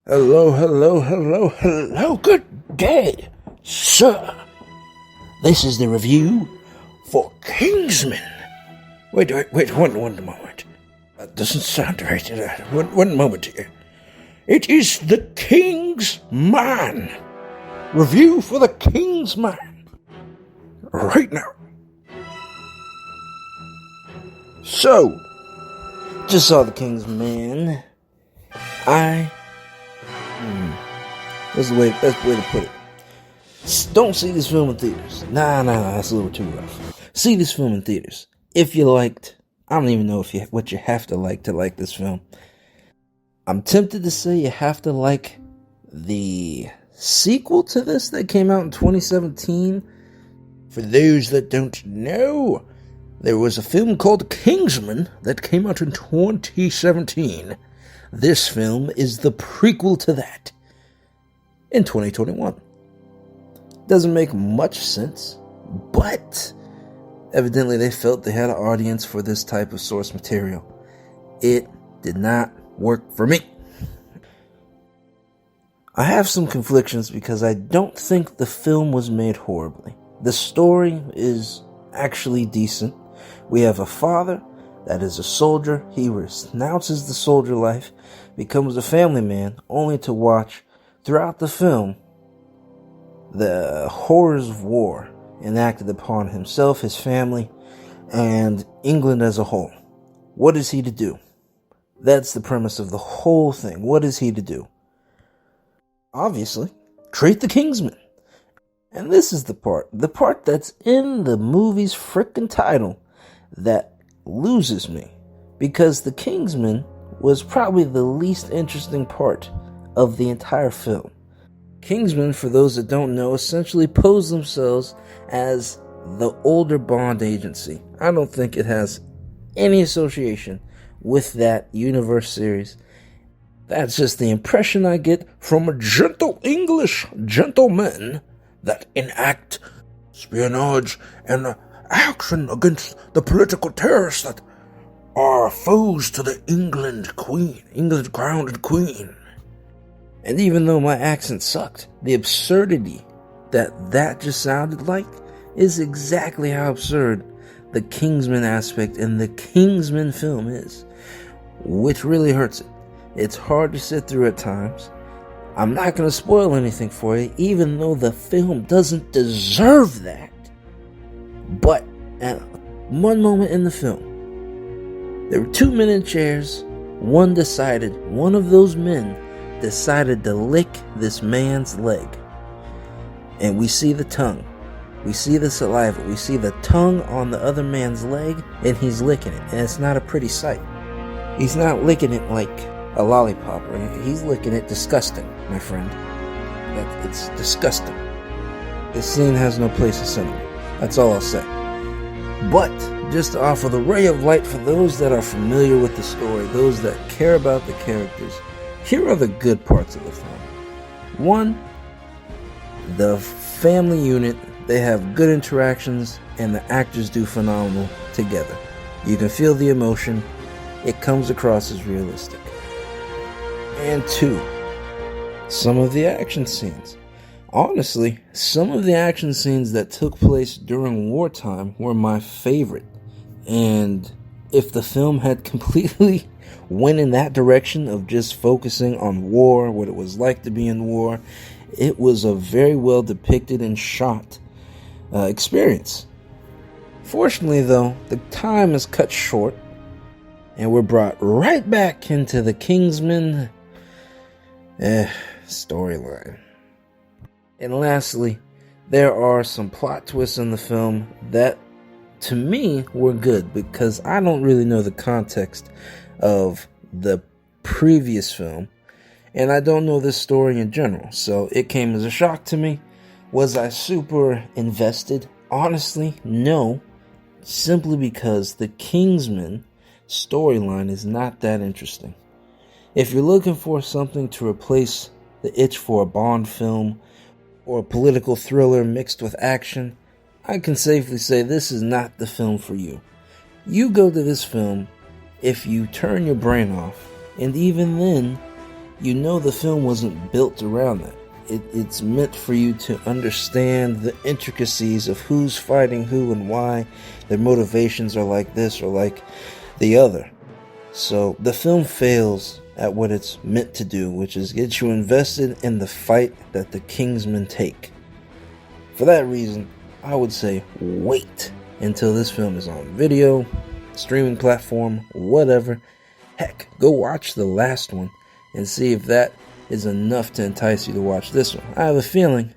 Hello, hello, hello, hello, good day, sir. This is the review for Kingsman. Wait, one moment. That doesn't sound right. One moment here. It is the Kingsman. Review for the Kingsman. Right now. So, just saw the Kingsman. That's the best way to put it. Don't see this film in theaters. Nah, that's a little too rough. See this film in theaters. If you liked, I don't even know what you have to like this film. I'm tempted to say you have to like the sequel to this that came out in 2017. For those that don't know, there was a film called Kingsman that came out in 2017. This film is the prequel to that in 2021. Doesn't make much sense, but evidently they felt they had an audience for this type of source material. It did not work for me. I have some conflictions because I don't think the film was made horribly. The story is actually decent. We have a father that is a soldier. He renounces the soldier life, becomes a family man, only to watch throughout the film the horrors of war enacted upon himself, his family, and England as a whole. What is he to do? That's the premise of the whole thing. What is he to do? Obviously, treat the Kingsman. And this is the part that's in the movie's frickin' title that loses me, because the Kingsman was probably the least interesting part of the entire film. Kingsmen, for those that don't know, essentially pose themselves as the older Bond agency. I don't think it has any association with that universe series. That's just the impression I get from a gentle English gentlemen that enact espionage and action against the political terrorists that are foes to the England crowned queen. And even though my accent sucked, the absurdity that just sounded like is exactly how absurd the Kingsman aspect in the Kingsman film is, which really hurts it. It's hard to sit through at times. I'm not going to spoil anything for you, even though the film doesn't deserve that. But at one moment in the film, there were two men in chairs. One of those men decided to lick this man's leg. And we see the tongue. We see the saliva. We see the tongue on the other man's leg, and he's licking it. And it's not a pretty sight. He's not licking it like a lollipop or anything. He's licking it disgusting, my friend. It's disgusting. This scene has no place in cinema. That's all I'll say. But just to offer the ray of light for those that are familiar with the story, those that care about the characters, here are the good parts of the film. One, the family unit, they have good interactions, and the actors do phenomenal together. You can feel the emotion. It comes across as realistic. And two, some of the action scenes. Honestly, some of the action scenes that took place during wartime were my favorite. And if the film had completely went in that direction of just focusing on war, what it was like to be in war, it was a very well depicted and shot experience. Fortunately, though, the time is cut short, and we're brought right back into the Kingsman storyline. And lastly, there are some plot twists in the film that, to me, were good, because I don't really know the context of the previous film, and I don't know this story in general, so it came as a shock to me. Was I super invested? Honestly, no, simply because the Kingsman storyline is not that interesting. If you're looking for something to replace the itch for a Bond film or a political thriller mixed with action, I can safely say this is not the film for you. You go to this film if you turn your brain off, and even then, you know the film wasn't built around that. It's meant for you to understand the intricacies of who's fighting who and why their motivations are like this or like the other. So the film fails at what it's meant to do, which is get you invested in the fight that the Kingsmen take. For that reason, I would say wait until this film is on video, streaming platform, whatever. Heck, go watch the last one and see if that is enough to entice you to watch this one. I have a feeling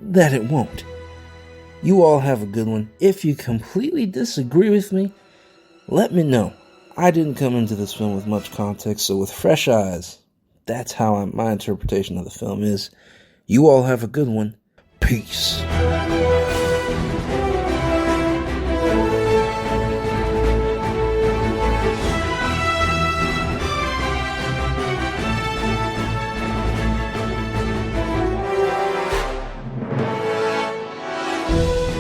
that it won't. You all have a good one. If you completely disagree with me, let me know. I didn't come into this film with much context, so with fresh eyes, that's how my interpretation of the film is. You all have a good one. Peace.